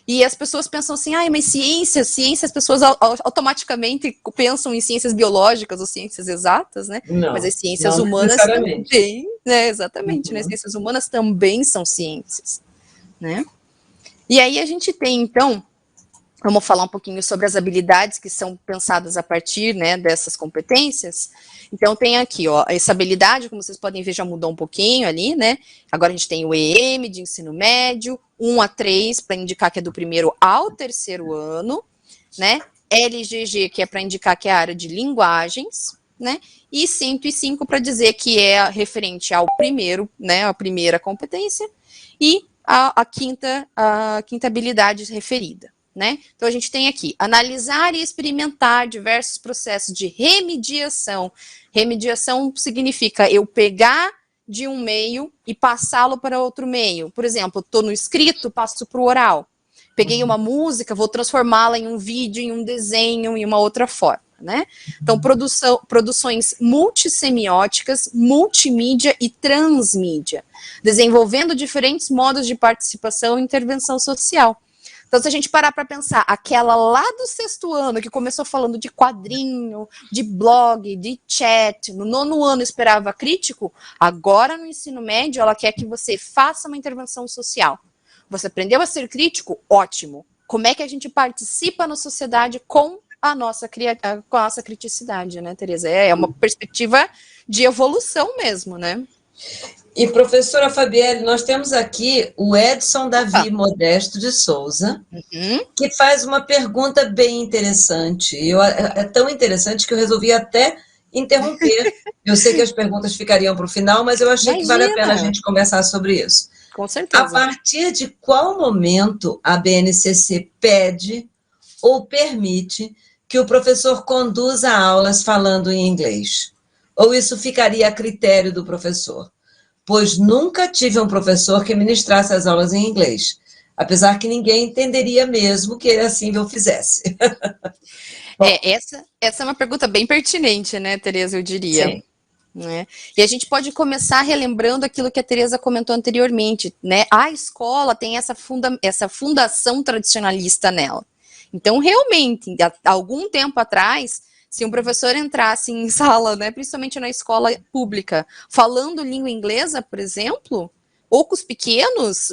E as pessoas pensam assim, ai, mas ciência, as pessoas automaticamente pensam em ciências biológicas ou ciências exatas, né? Não, mas as ciências não humanas necessariamente. também, né? Exatamente, né? As ciências humanas também são ciências, né? E aí a gente tem, então, vamos falar um pouquinho sobre as habilidades que são pensadas a partir, né, dessas competências. Então tem aqui, ó, essa habilidade, como vocês podem ver, já mudou um pouquinho ali, né? Agora a gente tem o EM de ensino médio, 1 a 3 para indicar que é do primeiro ao terceiro ano, né? LGG, que é para indicar que é a área de linguagens, né? E 105 para dizer que é referente ao primeiro, né, a primeira competência, e a quinta habilidade referida. Né? Então, a gente tem aqui, analisar e experimentar diversos processos de remediação. Remediação significa eu pegar de um meio e passá-lo para outro meio. Por exemplo, estou no escrito, passo para o oral. Peguei uma música, vou transformá-la em um vídeo, em um desenho, em uma outra forma. Né? Então, produções multissemióticas, multimídia e transmídia, desenvolvendo diferentes modos de participação e intervenção social. Então, se a gente parar para pensar, aquela lá do sexto ano, que começou falando de quadrinho, de blog, de chat, no nono ano esperava crítico, agora no ensino médio ela quer que você faça uma intervenção social. Você aprendeu a ser crítico? Ótimo. Como é que a gente participa na sociedade com a nossa criticidade, né, Tereza? É uma perspectiva de evolução mesmo, né? E, professora Fabielle, nós temos aqui o Edson Davi Modesto de Souza, que faz uma pergunta bem interessante. É tão interessante que eu resolvi até interromper. Eu sei que as perguntas ficariam para o final, mas eu achei que vale a pena a gente conversar sobre isso. Com certeza. A partir de qual momento a BNCC pede ou permite que o professor conduza aulas falando em inglês? Ou isso ficaria a critério do professor? Pois nunca tive um professor que ministrasse as aulas em inglês, apesar que ninguém entenderia mesmo que assim eu fizesse. Essa é uma pergunta bem pertinente, né, Tereza, eu diria. Sim. Né? E a gente pode começar relembrando aquilo que a Tereza comentou anteriormente, né? A escola tem essa fundação tradicionalista nela. Então, realmente, há algum tempo atrás, se um professor entrasse em sala, né, principalmente na escola pública, falando língua inglesa, por exemplo, ou com os pequenos,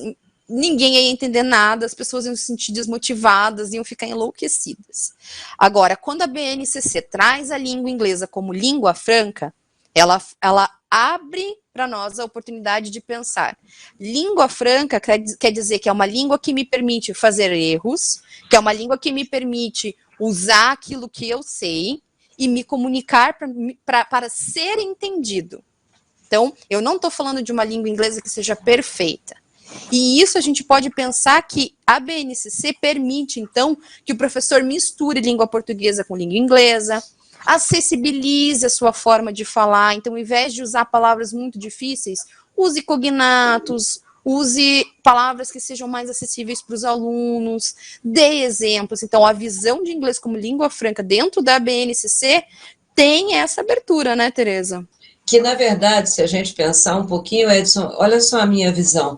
ninguém ia entender nada, as pessoas iam se sentir desmotivadas, iam ficar enlouquecidas. Agora, quando a BNCC traz a língua inglesa como língua franca, ela abre para nós a oportunidade de pensar. Língua franca quer dizer que é uma língua que me permite fazer erros, que é uma língua que me permite usar aquilo que eu sei e me comunicar para ser entendido. Então, eu não estou falando de uma língua inglesa que seja perfeita. E isso a gente pode pensar que a BNCC permite, então, que o professor misture língua portuguesa com língua inglesa, acessibilize a sua forma de falar. Então, ao invés de usar palavras muito difíceis, use cognatos, use palavras que sejam mais acessíveis para os alunos, dê exemplos. Então, a visão de inglês como língua franca dentro da BNCC tem essa abertura, né, Tereza? Que, na verdade, se a gente pensar um pouquinho, Edson, olha só a minha visão.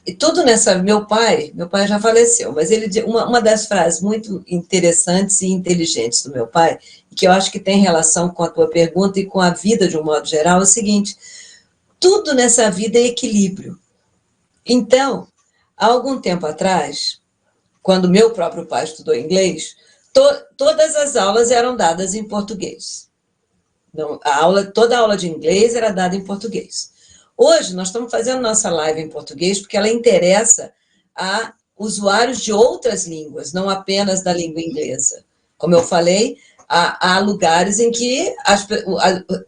E tudo nessa... Meu pai já faleceu, mas ele uma das frases muito interessantes e inteligentes do meu pai, que eu acho que tem relação com a tua pergunta e com a vida de um modo geral, é o seguinte: tudo nessa vida é equilíbrio. Então, há algum tempo atrás, quando meu próprio pai estudou inglês, todas as aulas eram dadas em português. Não, toda a aula de inglês era dada em português. Hoje, nós estamos fazendo nossa live em português porque ela interessa a usuários de outras línguas, não apenas da língua inglesa. Como eu falei, há lugares em que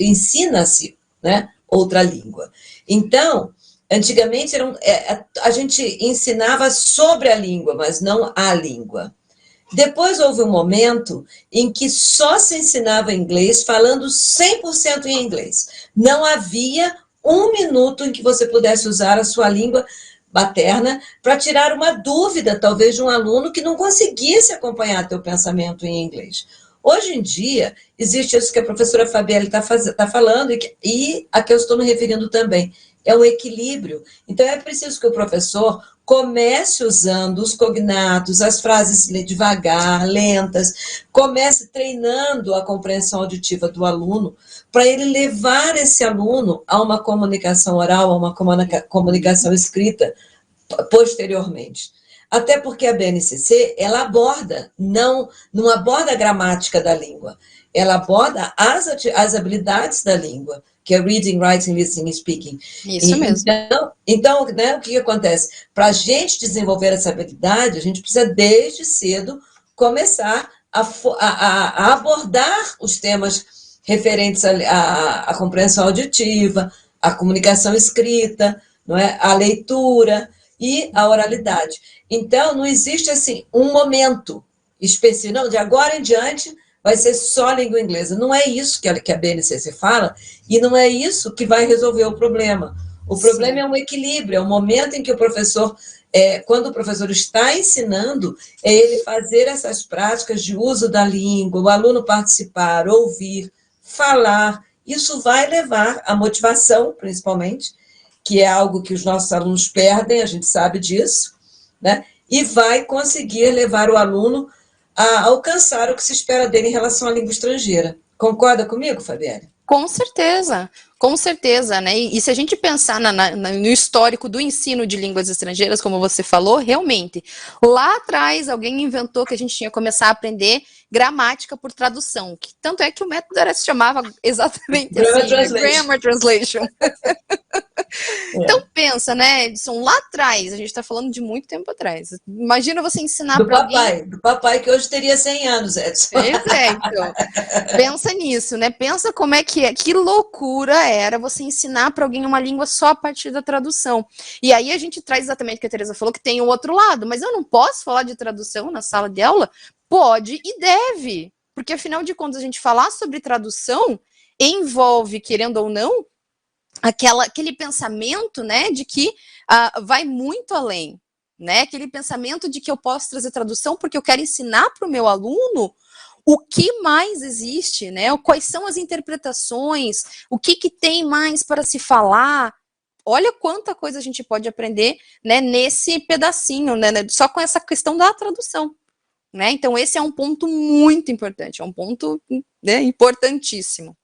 ensina-se, né, outra língua. Então, antigamente, a gente ensinava sobre a língua, mas não a língua. Depois houve um momento em que só se ensinava inglês falando 100% em inglês. Não havia um minuto em que você pudesse usar a sua língua materna para tirar uma dúvida, talvez, de um aluno que não conseguisse acompanhar teu pensamento em inglês. Hoje em dia, existe isso que a professora Fabielle está falando e a que eu estou me referindo também. É o equilíbrio. Então, é preciso que o professor comece usando os cognatos, as frases devagar, lentas, comece treinando a compreensão auditiva do aluno, para ele levar esse aluno a uma comunicação oral, a uma comunicação escrita posteriormente. Até porque a BNCC, ela aborda, não aborda a gramática da língua, ela aborda as habilidades da língua, que é reading, writing, listening e speaking. Isso mesmo. Então, né, o que acontece? Para a gente desenvolver essa habilidade, a gente precisa, desde cedo, começar a abordar os temas referentes à compreensão auditiva, à comunicação escrita, não é? À leitura e à oralidade. Então, não existe assim um momento específico, não, de agora em diante vai ser só língua inglesa. Não é isso que a BNCC fala, e não é isso que vai resolver o problema. O problema é um equilíbrio, é um momento em que o professor, quando o professor está ensinando, é ele fazer essas práticas de uso da língua, o aluno participar, ouvir, falar. Isso vai levar à motivação, principalmente, que é algo que os nossos alunos perdem, a gente sabe disso, né? E vai conseguir levar o aluno a alcançar o que se espera dele em relação à língua estrangeira. Concorda comigo, Fabielle? Com certeza, né? E se a gente pensar no histórico do ensino de línguas estrangeiras, como você falou, realmente, lá atrás alguém inventou que a gente tinha que começar a aprender gramática por tradução, que tanto é que o método se chamava exatamente assim, Grammar Translation. Então pensa, né, Edson, lá atrás, a gente está falando de muito tempo atrás. Imagina você ensinar para alguém... Do papai, que hoje teria 100 anos, Edson. Então, pensa nisso, né? Pensa como é, que loucura era você ensinar para alguém uma língua só a partir da tradução. E aí a gente traz exatamente o que a Teresa falou, que tem o outro lado, mas eu não posso falar de tradução na sala de aula? Pode e deve, porque afinal de contas a gente falar sobre tradução envolve, querendo ou não, aquele pensamento, né, de que vai muito além, né, aquele pensamento de que eu posso trazer tradução porque eu quero ensinar para o meu aluno o que mais existe, né, quais são as interpretações, o que tem mais para se falar. Olha quanta coisa a gente pode aprender, né, nesse pedacinho, né, só com essa questão da tradução, né, então esse é um ponto muito importante, é um ponto, né, importantíssimo.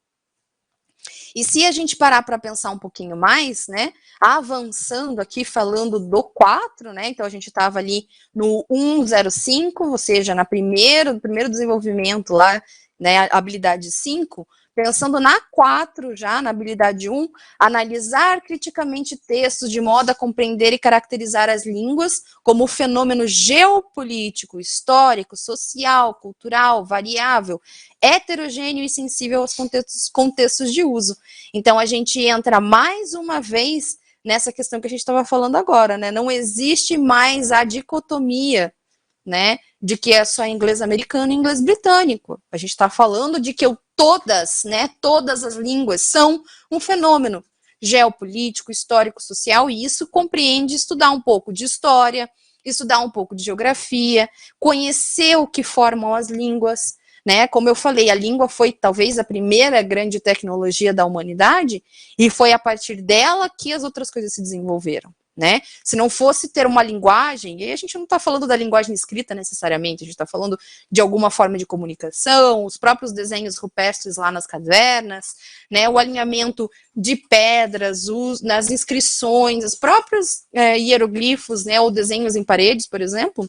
E se a gente parar para pensar um pouquinho mais, né, avançando aqui, falando do 4, né, então a gente estava ali no 105, ou seja, no primeiro desenvolvimento lá, né, habilidade 5, pensando na 4 já, na habilidade 1, analisar criticamente textos de modo a compreender e caracterizar as línguas como fenômeno geopolítico, histórico, social, cultural, variável, heterogêneo e sensível aos contextos de uso. Então, a gente entra mais uma vez nessa questão que a gente estava falando agora, né? Não existe mais a dicotomia, né, de que é só inglês americano e inglês britânico. A gente está falando de que todas as línguas são um fenômeno geopolítico, histórico, social, e isso compreende estudar um pouco de história, estudar um pouco de geografia, conhecer o que formam as línguas, né? Como eu falei, a língua foi talvez a primeira grande tecnologia da humanidade e foi a partir dela que as outras coisas se desenvolveram, né? Se não fosse ter uma linguagem, e aí a gente não está falando da linguagem escrita necessariamente, a gente está falando de alguma forma de comunicação, os próprios desenhos rupestres lá nas cavernas, né? O alinhamento de pedras, nas inscrições, os próprios hieroglifos, né? Ou desenhos em paredes, por exemplo.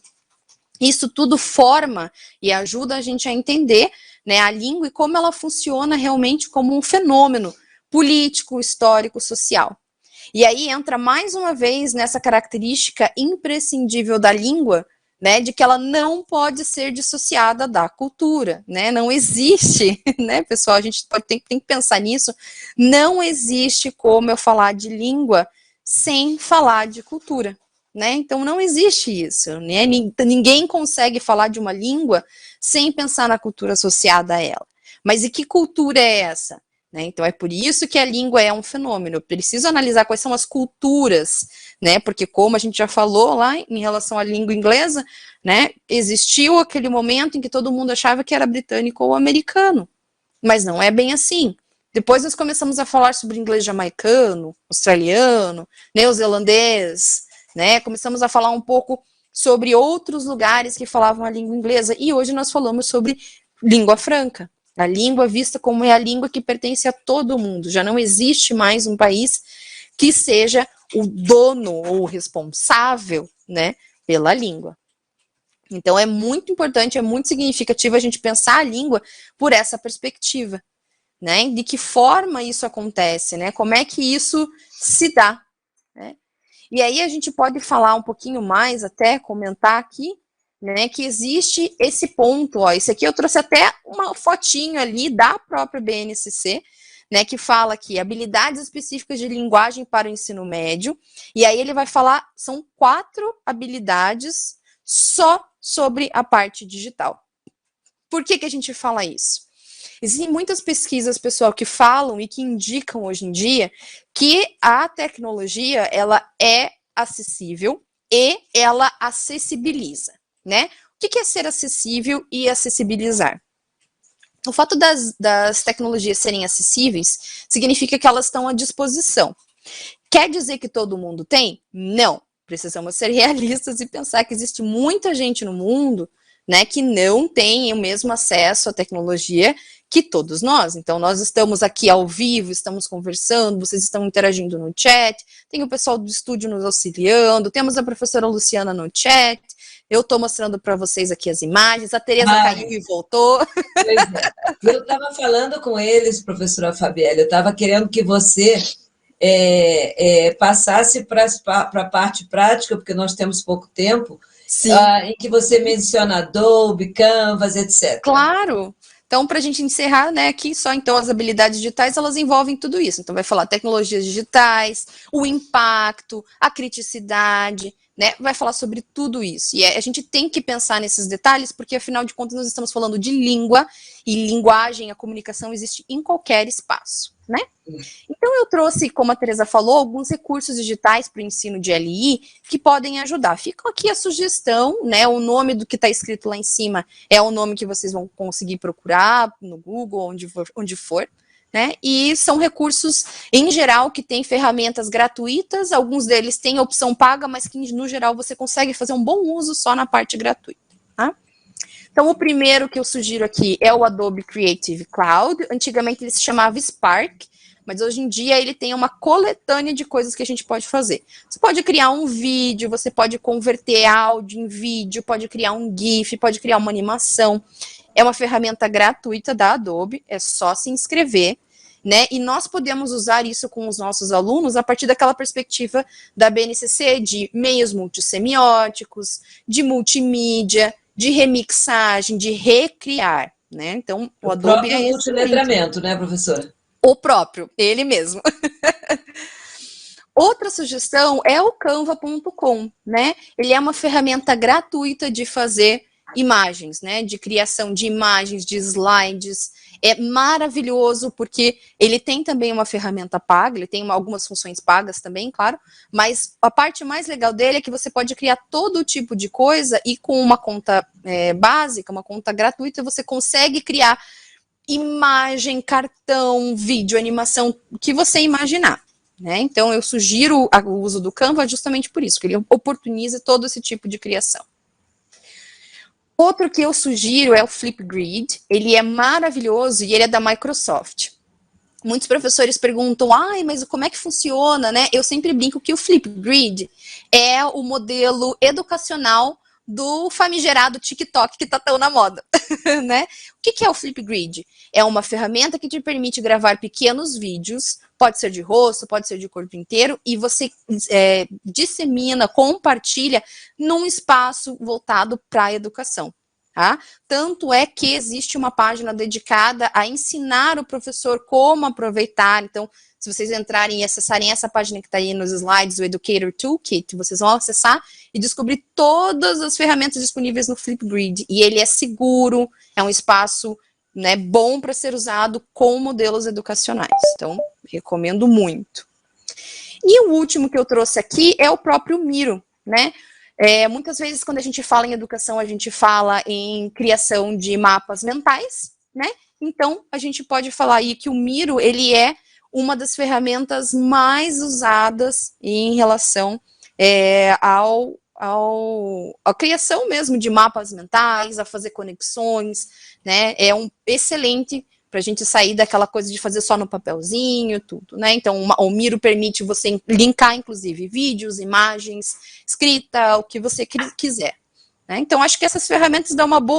Isso tudo forma e ajuda a gente a entender, né, a língua e como ela funciona realmente como um fenômeno político, histórico, social. E aí entra mais uma vez nessa característica imprescindível da língua, né, de que ela não pode ser dissociada da cultura, né, não existe, né, pessoal, a gente tem que pensar nisso, não existe como eu falar de língua sem falar de cultura, né, então não existe isso, né, ninguém consegue falar de uma língua sem pensar na cultura associada a ela. Mas e que cultura é essa? Né? Então é por isso que a língua é um fenômeno. Eu preciso analisar quais são as culturas, né? Porque como a gente já falou lá em relação à língua inglesa, né? Existiu aquele momento em que todo mundo achava que era britânico ou americano, mas não é bem assim. Depois nós começamos a falar sobre inglês jamaicano, australiano, neozelandês, né? Começamos a falar um pouco sobre outros lugares que falavam a língua inglesa e hoje nós falamos sobre língua franca. A língua vista como é a língua que pertence a todo mundo. Já não existe mais um país que seja o dono ou o responsável, né, pela língua. Então é muito importante, é muito significativo a gente pensar a língua por essa perspectiva, né? De que forma isso acontece, né? Como é que isso se dá, né? E aí a gente pode falar um pouquinho mais, até comentar aqui, né, que existe esse ponto, ó, esse aqui eu trouxe até uma fotinho ali da própria BNCC, né, que fala aqui, habilidades específicas de linguagem para o ensino médio, e aí ele vai falar, são 4 habilidades só sobre a parte digital. Por que a gente fala isso? Existem muitas pesquisas, pessoal, que falam e que indicam hoje em dia que a tecnologia, ela é acessível e ela acessibiliza. Né? O que é ser acessível e acessibilizar? O fato das tecnologias serem acessíveis significa que elas estão à disposição. Quer dizer que todo mundo tem? Não. Precisamos ser realistas e pensar que existe muita gente no mundo, né, que não tem o mesmo acesso à tecnologia que todos nós. Então, nós estamos aqui ao vivo, estamos conversando, vocês estão interagindo no chat, tem o pessoal do estúdio nos auxiliando, temos a professora Luciana no chat, eu estou mostrando para vocês aqui as imagens, a Tereza caiu e voltou. Pois é. Eu estava falando com eles, professora Fabielle, eu estava querendo que você passasse para a parte prática, porque nós temos pouco tempo, em que você menciona Adobe, Canvas, etc. Claro! Então, para a gente encerrar, né, aqui só então as habilidades digitais, elas envolvem tudo isso. Então, vai falar tecnologias digitais, o impacto, a criticidade, né, vai falar sobre tudo isso. E a gente tem que pensar nesses detalhes, porque afinal de contas nós estamos falando de língua, e linguagem, a comunicação existe em qualquer espaço, né? Então eu trouxe, como a Tereza falou, alguns recursos digitais para o ensino de LI que podem ajudar. Fica aqui a sugestão, né? O nome do que está escrito lá em cima é o nome que vocês vão conseguir procurar no Google, onde for. Né? E são recursos, em geral, que têm ferramentas gratuitas, alguns deles têm opção paga, mas que, no geral, você consegue fazer um bom uso só na parte gratuita. Tá? Então, o primeiro que eu sugiro aqui é o Adobe Creative Cloud. Antigamente ele se chamava Spark, mas hoje em dia ele tem uma coletânea de coisas que a gente pode fazer. Você pode criar um vídeo, você pode converter áudio em vídeo, pode criar um GIF, pode criar uma animação. É uma ferramenta gratuita da Adobe, é só se inscrever, né? E nós podemos usar isso com os nossos alunos a partir daquela perspectiva da BNCC de meios multissemióticos, de multimídia, de remixagem, de recriar, né? Então, o Adobe é multiletramento, né, professora? O próprio, ele mesmo. Outra sugestão é o canva.com, né? Ele é uma ferramenta gratuita de fazer imagens, né? De criação de imagens, de slides. É maravilhoso porque ele tem também uma ferramenta paga, ele tem algumas funções pagas também, claro, mas a parte mais legal dele é que você pode criar todo tipo de coisa e com uma conta básica, uma conta gratuita, você consegue criar imagem, cartão, vídeo, animação, o que você imaginar. né? Então, eu sugiro o uso do Canva justamente por isso, que ele oportuniza todo esse tipo de criação. Outro que eu sugiro é o Flipgrid. Ele é maravilhoso e ele é da Microsoft. Muitos professores perguntam, mas como é que funciona, né? Eu sempre brinco que o Flipgrid é o modelo educacional do famigerado TikTok que tá tão na moda, né? O que é o Flipgrid? É uma ferramenta que te permite gravar pequenos vídeos, pode ser de rosto, pode ser de corpo inteiro, e você dissemina, compartilha num espaço voltado para a educação. Tá? Tanto é que existe uma página dedicada a ensinar o professor como aproveitar. Então, se vocês entrarem e acessarem essa página que está aí nos slides, o Educator Toolkit, vocês vão acessar e descobrir todas as ferramentas disponíveis no Flipgrid. E ele é seguro, é um espaço, né, bom para ser usado com modelos educacionais. Então, recomendo muito. E o último que eu trouxe aqui é o próprio Miro, né? Muitas vezes, quando a gente fala em educação, a gente fala em criação de mapas mentais, né? Então, a gente pode falar aí que o Miro, ele é uma das ferramentas mais usadas em relação à criação mesmo de mapas mentais, a fazer conexões, né? É um excelente para a gente sair daquela coisa de fazer só no papelzinho, tudo, né? Então, o Miro permite você linkar, inclusive, vídeos, imagens, escrita, o que você quiser. Né? Então, acho que essas ferramentas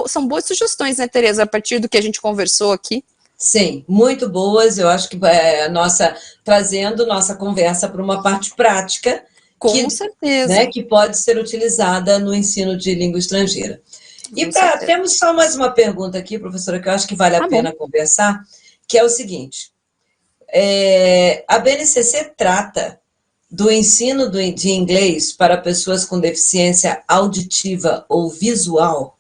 são boas sugestões, né, Tereza, a partir do que a gente conversou aqui. Sim, muito boas. Eu acho que trazendo nossa conversa para uma parte prática. Com certeza. Né, que pode ser utilizada no ensino de língua estrangeira. E temos só mais uma pergunta aqui, professora, que eu acho que vale a pena conversar, que é o seguinte: a BNCC trata do ensino de inglês para pessoas com deficiência auditiva ou visual?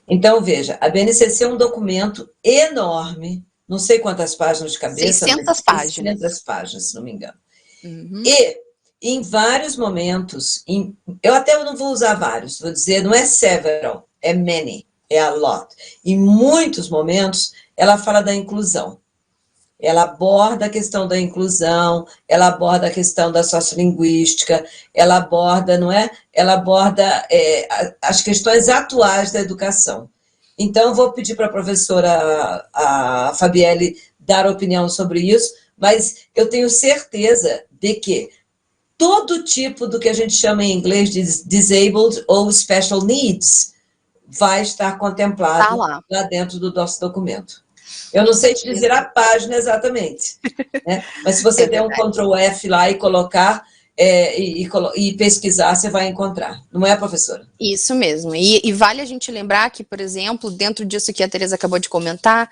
Então, veja, a BNCC é um documento enorme, não sei quantas páginas de cabeça, 600 páginas. 600 páginas, se não me engano. Uhum. E em vários momentos, eu até não vou usar vários, vou dizer, não é several, é many, é a lot. Em muitos momentos, ela fala da inclusão. Ela aborda a questão da inclusão, ela aborda a questão da sociolinguística, ela aborda, não é? Ela aborda as questões atuais da educação. Então, eu vou pedir para a professora a Fabielle dar opinião sobre isso, mas eu tenho certeza de que todo tipo do que a gente chama em inglês de disabled ou special needs vai estar contemplado lá dentro do nosso documento. Eu não sei te dizer a página exatamente, né? Mas se você der um Ctrl F lá e colocar e pesquisar, você vai encontrar. Não é, professora? Isso mesmo. E vale a gente lembrar que, por exemplo, dentro disso que a Tereza acabou de comentar,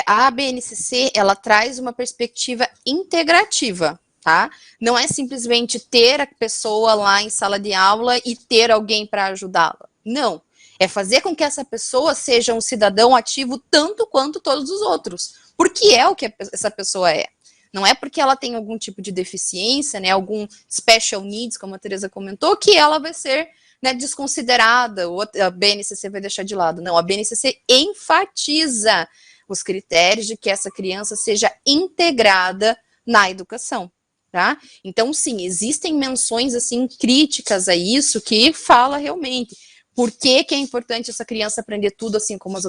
a BNCC, ela traz uma perspectiva integrativa. Tá? Não é simplesmente ter a pessoa lá em sala de aula e ter alguém para ajudá-la. Não. É fazer com que essa pessoa seja um cidadão ativo tanto quanto todos os outros. Porque é o que essa pessoa é. Não é porque ela tem algum tipo de deficiência, né, algum special needs, como a Tereza comentou, que ela vai ser, né, desconsiderada, ou a BNCC vai deixar de lado. Não, a BNCC enfatiza os critérios de que essa criança seja integrada na educação. Tá? Então, sim, existem menções assim críticas a isso que fala realmente por que é importante essa criança aprender tudo assim como as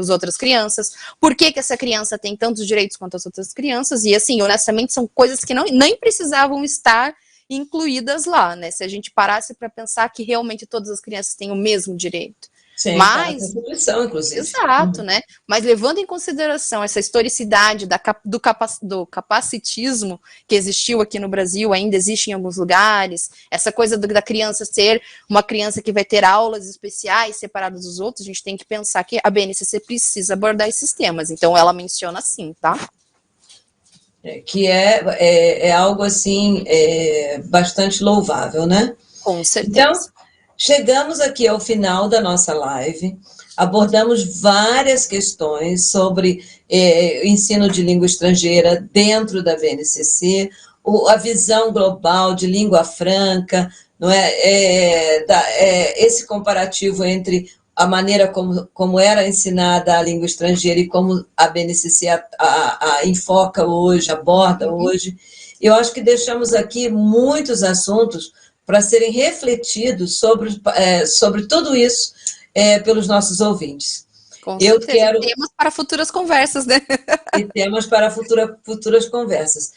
outras crianças, por que essa criança tem tantos direitos quanto as outras crianças, e assim, honestamente, são coisas que nem precisavam estar incluídas lá, né? Se a gente parasse para pensar que realmente todas as crianças têm o mesmo direito. Sim, mas, Constituição, inclusive. Exato, né? Mas levando em consideração essa historicidade do capacitismo que existiu aqui no Brasil, ainda existe em alguns lugares, essa coisa da criança ser uma criança que vai ter aulas especiais separadas dos outros, a gente tem que pensar que a BNCC precisa abordar esses temas. Então, ela menciona assim, tá? Que é algo, assim, bastante louvável, né? Com certeza. Então, chegamos aqui ao final da nossa live, abordamos várias questões sobre ensino de língua estrangeira dentro da BNCC, a visão global de língua franca, não é? Esse comparativo entre a maneira como era ensinada a língua estrangeira e como a BNCC a enfoca hoje, aborda hoje. eu acho que deixamos aqui muitos assuntos para serem refletidos sobre tudo isso pelos nossos ouvintes. Com certeza. Temas para futuras conversas, né? E temas para futuras conversas.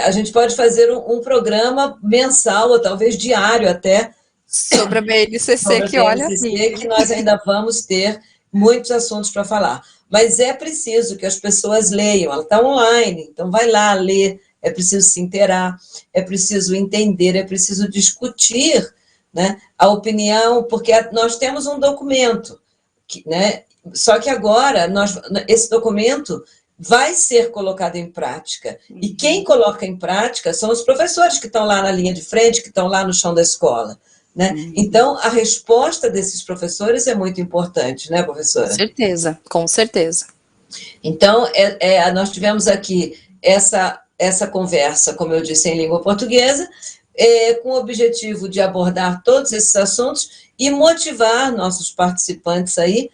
A gente pode fazer um programa mensal, ou talvez diário até, sobre a BNCC, sobre que olha assim. Que nós ainda vamos ter muitos assuntos para falar. Mas é preciso que as pessoas leiam, ela está online, então vai lá ler, é preciso se inteirar, é preciso entender, é preciso discutir, né, a opinião, porque nós temos um documento, né, só que agora esse documento vai ser colocado em prática, e quem coloca em prática são os professores que estão lá na linha de frente, que estão lá no chão da escola, né? Então, a resposta desses professores é muito importante, né, professora? Com certeza, com certeza. Então, nós tivemos aqui essa conversa, como eu disse, em língua portuguesa, com o objetivo de abordar todos esses assuntos e motivar nossos participantes aí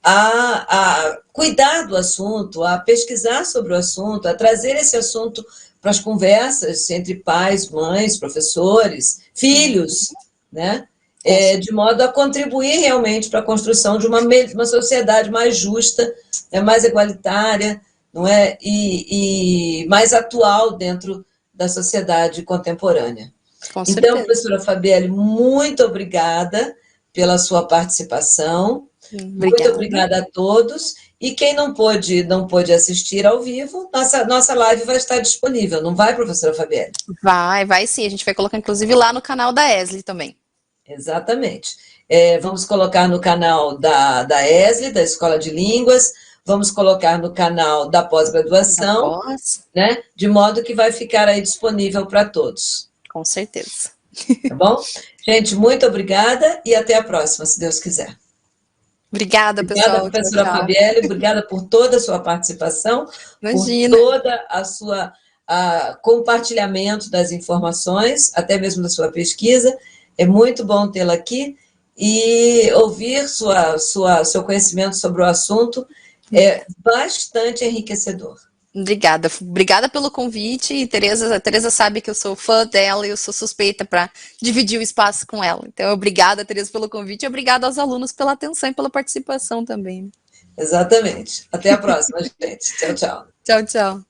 a cuidar do assunto, a pesquisar sobre o assunto, a trazer esse assunto para as conversas entre pais, mães, professores, filhos, né? De modo a contribuir realmente para a construção de uma sociedade mais justa, mais igualitária, não é? E mais atual dentro da sociedade contemporânea. Então, professora Fabielle, muito obrigada pela sua participação. Muito obrigada a todos. E quem não pôde assistir ao vivo, nossa live vai estar disponível, não vai, professora Fabielle? Vai sim. A gente vai colocar, inclusive, lá no canal da ESLI também. Exatamente. Vamos colocar no canal da ESLI, da Escola de Línguas, vamos colocar no canal da pós-graduação, né? De modo que vai ficar aí disponível para todos. Com certeza. Tá bom? Gente, muito obrigada e até a próxima, se Deus quiser. Obrigada, pessoal. Obrigada, professora Fabielle, obrigada por toda a sua participação, Imagina. por toda a sua compartilhamento das informações, até mesmo da sua pesquisa. É muito bom tê-la aqui e ouvir seu conhecimento sobre o assunto é bastante enriquecedor. Obrigada pelo convite. A Tereza sabe que eu sou fã dela e eu sou suspeita para dividir o espaço com ela. Então, obrigada, Tereza, pelo convite e obrigada aos alunos pela atenção e pela participação também. Exatamente. Até a próxima, gente. Tchau, tchau. Tchau, tchau.